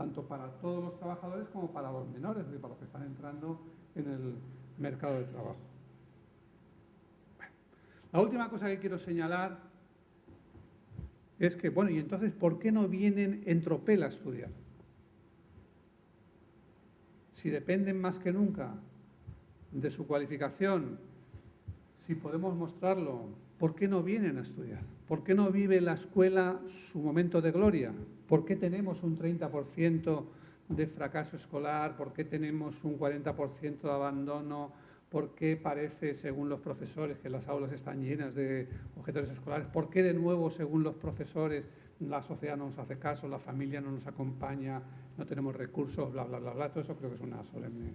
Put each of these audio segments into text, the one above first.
tanto para todos los trabajadores como para los menores, es decir, para los que están entrando en el mercado de trabajo. Bueno, la última cosa que quiero señalar es que, bueno, y entonces, ¿por qué no vienen en tropel a estudiar? Si dependen más que nunca de su cualificación, si podemos mostrarlo, ¿por qué no vienen a estudiar? ¿Por qué no vive la escuela su momento de gloria? ¿Por qué tenemos un 30% de fracaso escolar? ¿Por qué tenemos un 40% de abandono? ¿Por qué parece, según los profesores, que las aulas están llenas de objetores escolares? ¿Por qué, de nuevo, según los profesores, la sociedad no nos hace caso, la familia no nos acompaña, no tenemos recursos, bla, bla, bla, bla? Todo eso creo que es una solemne...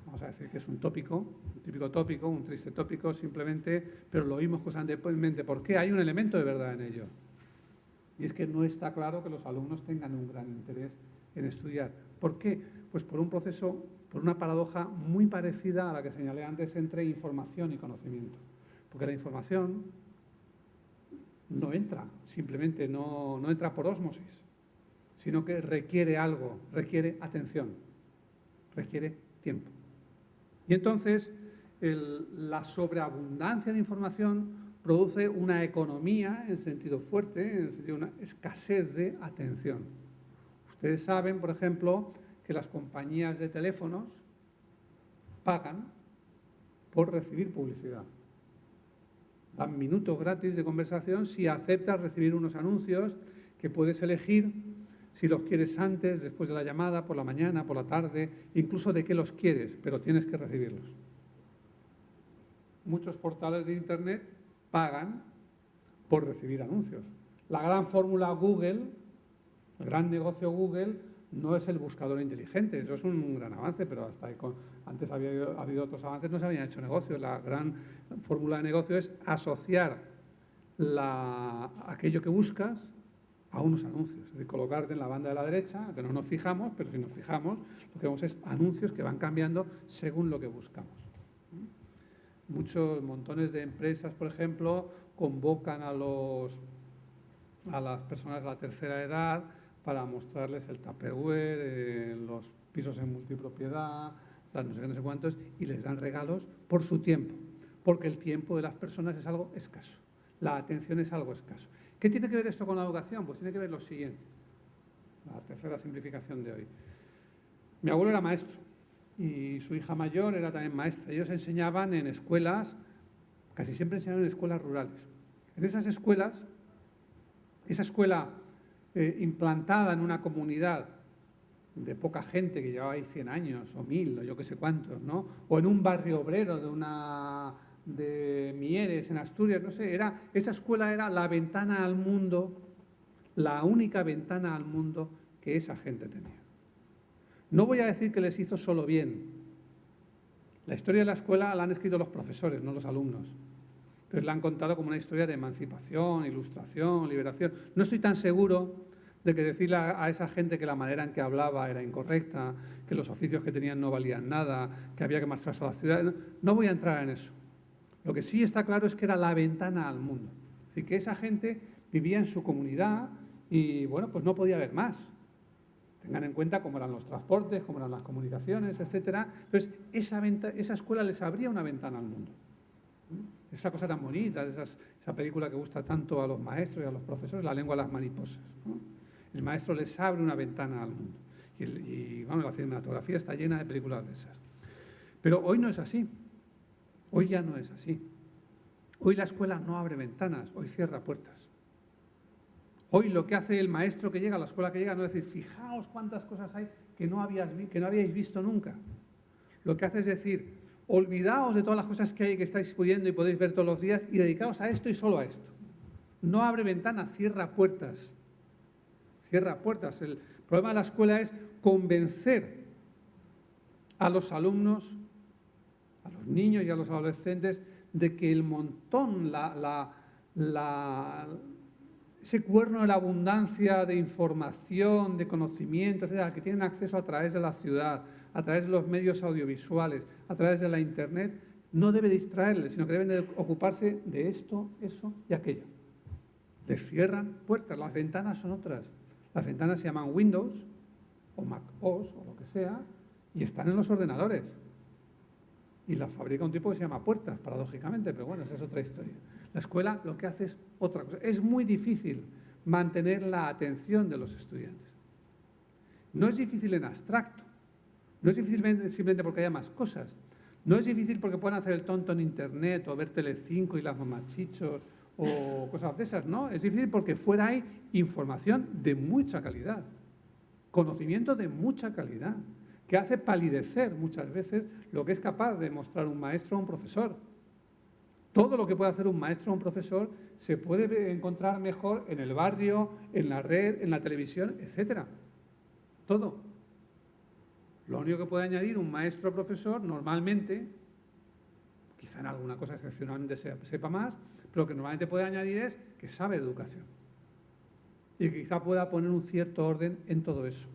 Vamos a decir que es un tópico, un típico tópico, un triste tópico simplemente, pero lo oímos constantemente. ¿Por qué? Hay un elemento de verdad en ello. Y es que no está claro que los alumnos tengan un gran interés en estudiar. ¿Por qué? Pues por un proceso, por una paradoja muy parecida a la que señalé antes entre información y conocimiento. Porque la información no entra, simplemente no entra por ósmosis, sino que requiere algo, requiere atención, requiere tiempo. Y entonces la sobreabundancia de información produce una economía en sentido fuerte, en sentido de una escasez de atención. Ustedes saben, por ejemplo, que las compañías de teléfonos pagan por recibir publicidad. Dan minutos gratis de conversación si aceptas recibir unos anuncios que puedes elegir si los quieres antes, después de la llamada, por la mañana, por la tarde, incluso de qué los quieres, pero tienes que recibirlos. Muchos portales de Internet pagan por recibir anuncios. La gran fórmula Google, el gran negocio Google, no es el buscador inteligente, eso es un gran avance, pero hasta ahí antes había habido otros avances, no se habían hecho negocios. La gran fórmula de negocio es asociar aquello que buscas a unos anuncios, es decir, colocarte en la banda de la derecha, que no nos fijamos, pero si nos fijamos, lo que vemos es anuncios que van cambiando según lo que buscamos. Montones de empresas, por ejemplo, convocan a las personas de la tercera edad para mostrarles el Tupperware, los pisos en multipropiedad, las no sé qué, no sé cuántos, y les dan regalos por su tiempo, porque el tiempo de las personas es algo escaso, la atención es algo escaso. ¿Qué tiene que ver esto con la educación? Pues tiene que ver lo siguiente, la tercera simplificación de hoy. Mi abuelo era maestro y su hija mayor era también maestra. Ellos enseñaban en escuelas, casi siempre enseñaban en escuelas rurales. En esas escuelas, esa escuela implantada en una comunidad de poca gente que llevaba ahí 100 años o 1000 o yo qué sé cuántos, ¿no? O en un barrio obrero de Mieres, en Asturias, no sé, esa escuela era la ventana al mundo, la única ventana al mundo que esa gente tenía. No voy a decir que les hizo solo bien. La historia de la escuela la han escrito los profesores, no los alumnos. Entonces la han contado como una historia de emancipación, ilustración, liberación. No estoy tan seguro de que decirle a esa gente que la manera en que hablaba era incorrecta, que los oficios que tenían no valían nada, que había que marcharse a la ciudad. No voy a entrar en eso. Lo que sí está claro es que era la ventana al mundo. Es decir, que esa gente vivía en su comunidad y, bueno, pues no podía haber más. Tengan en cuenta cómo eran los transportes, cómo eran las comunicaciones, etcétera. Entonces, esa escuela les abría una ventana al mundo. Esa cosa tan bonita, esa película que gusta tanto a los maestros y a los profesores, La lengua de las mariposas, ¿no? El maestro les abre una ventana al mundo. Y bueno, la cinematografía está llena de películas de esas. Pero hoy no es así. Hoy ya no es así. Hoy la escuela no abre ventanas, hoy cierra puertas. Hoy lo que hace el maestro que llega, la escuela que llega, no es decir, fijaos cuántas cosas hay que no habíais visto nunca. Lo que hace es decir, olvidaos de todas las cosas que hay que estáis pudiendo y podéis ver todos los días y dedicaos a esto y solo a esto. No abre ventanas, cierra puertas. Cierra puertas. El problema de la escuela es convencer a los alumnos, a los niños y a los adolescentes, de que el montón, ese cuerno de la abundancia de información, de conocimiento, etcétera, al que tienen acceso a través de la ciudad, a través de los medios audiovisuales, a través de la Internet, no debe distraerles, sino que deben de ocuparse de esto, eso y aquello. Les cierran puertas, las ventanas son otras. Las ventanas se llaman windows, o Mac OS o lo que sea, y están en los ordenadores. Y la fabrica un tipo que se llama Puertas, paradójicamente, pero bueno, esa es otra historia. La escuela lo que hace es otra cosa. Es muy difícil mantener la atención de los estudiantes. No es difícil en abstracto, no es difícil simplemente porque haya más cosas, no es difícil porque puedan hacer el tonto en Internet o ver Telecinco y las mamachichos o cosas de esas, no, es difícil porque fuera hay información de mucha calidad, conocimiento de mucha calidad, que hace palidecer muchas veces lo que es capaz de mostrar un maestro o un profesor. Todo lo que puede hacer un maestro o un profesor se puede encontrar mejor en el barrio, en la red, en la televisión, etcétera. Todo. Lo único que puede añadir un maestro o profesor, normalmente, quizá en alguna cosa excepcionalmente sepa más, pero lo que normalmente puede añadir es que sabe educación. Y que quizá pueda poner un cierto orden en todo eso.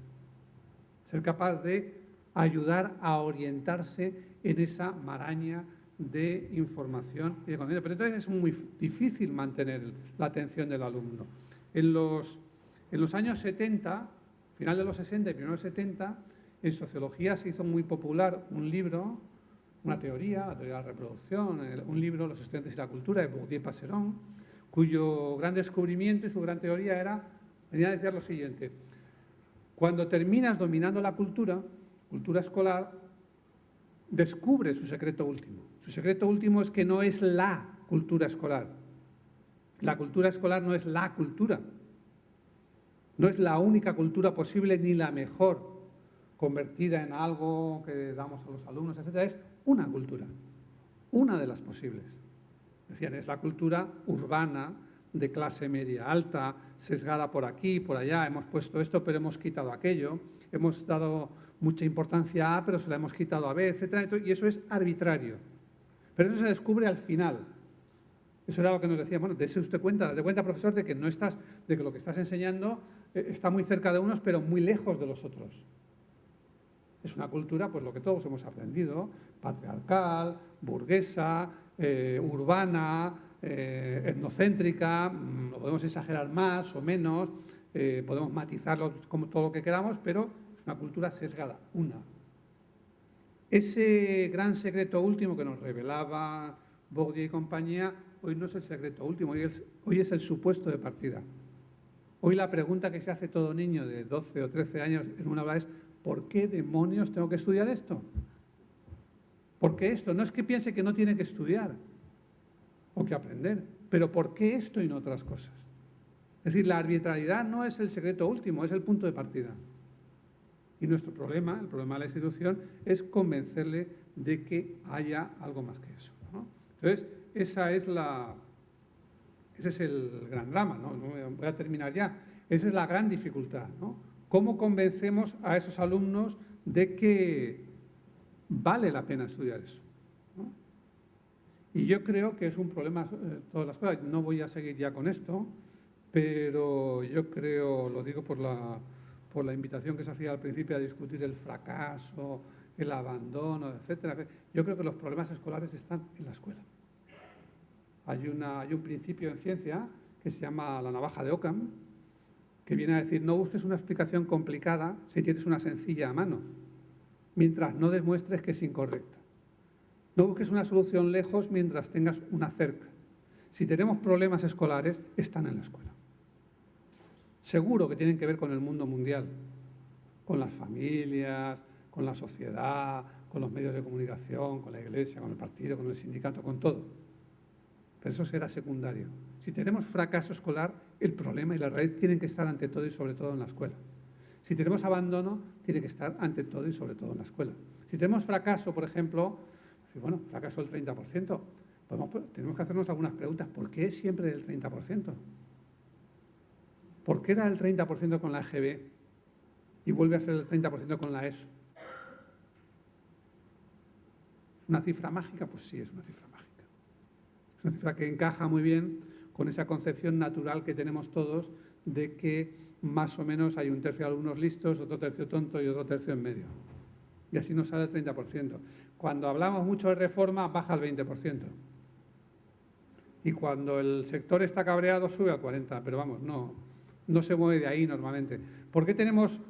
Ser capaz de ayudar a orientarse en esa maraña de información y de contenido. Pero entonces es muy difícil mantener la atención del alumno. En los años 70, final de los 60 y primeros 70, en sociología se hizo muy popular un libro, una teoría, la teoría de la reproducción, un libro, Los estudiantes y la cultura, de Bourdieu-Passeron, cuyo gran descubrimiento y su gran teoría venía a decir lo siguiente: cuando terminas dominando la cultura escolar, descubre su secreto último. Su secreto último es que no es la cultura escolar. La cultura escolar no es la cultura. No es la única cultura posible ni la mejor, convertida en algo que damos a los alumnos, etc. Es una cultura, una de las posibles. Decían, es la cultura urbana, de clase media alta, sesgada por aquí, por allá, hemos puesto esto, pero hemos quitado aquello, hemos dado mucha importancia a A, pero se la hemos quitado a B, etc. Y eso es arbitrario. Pero eso se descubre al final. Eso era lo que nos decían, bueno, dese usted cuenta, profesor, de que lo que estás enseñando está muy cerca de unos, pero muy lejos de los otros. Es una cultura, pues lo que todos hemos aprendido, patriarcal, burguesa, urbana, etnocéntrica, lo podemos exagerar más o menos, podemos matizarlo como todo lo que queramos, pero es una cultura sesgada, una. Ese gran secreto último que nos revelaba Bourdieu y compañía, hoy no es el secreto último, hoy es el supuesto de partida. Hoy la pregunta que se hace todo niño de 12 o 13 años en una aula es: ¿por qué demonios tengo que estudiar esto? ¿Por qué esto? No es que piense que no tiene que estudiar o que aprender, pero ¿por qué esto y no otras cosas? Es decir, la arbitrariedad no es el secreto último, es el punto de partida. Y nuestro problema, el problema de la institución, es convencerle de que haya algo más que eso, ¿no? Entonces, ese es el gran drama, ¿no? Voy a terminar ya. Esa es la gran dificultad, ¿no? ¿Cómo convencemos a esos alumnos de que vale la pena estudiar eso, ¿no? Y yo creo que es un problema de todas las cosas. No voy a seguir ya con esto, pero yo creo, lo digo por la invitación que se hacía al principio a discutir el fracaso, el abandono, etcétera. Yo creo que los problemas escolares están en la escuela. Hay un principio en ciencia que se llama la navaja de Occam, que viene a decir: no busques una explicación complicada si tienes una sencilla a mano, mientras no demuestres que es incorrecta. No busques una solución lejos mientras tengas una cerca. Si tenemos problemas escolares, están en la escuela. Seguro que tienen que ver con el mundo mundial, con las familias, con la sociedad, con los medios de comunicación, con la iglesia, con el partido, con el sindicato, con todo. Pero eso será secundario. Si tenemos fracaso escolar, el problema y la raíz tienen que estar ante todo y sobre todo en la escuela. Si tenemos abandono, tiene que estar ante todo y sobre todo en la escuela. Si tenemos fracaso, por ejemplo, bueno, fracaso del 30%, tenemos que hacernos algunas preguntas. ¿Por qué es siempre del 30%? ¿Por qué era el 30% con la EGB y vuelve a ser el 30% con la ESO? ¿Es una cifra mágica? Pues sí, es una cifra mágica. Es una cifra que encaja muy bien con esa concepción natural que tenemos todos de que más o menos hay un tercio de alumnos listos, otro tercio tonto y otro tercio en medio. Y así nos sale el 30%. Cuando hablamos mucho de reforma, baja al 20%. Y cuando el sector está cabreado, sube al 40%. Pero vamos, no se mueve de ahí normalmente. ¿Por qué tenemos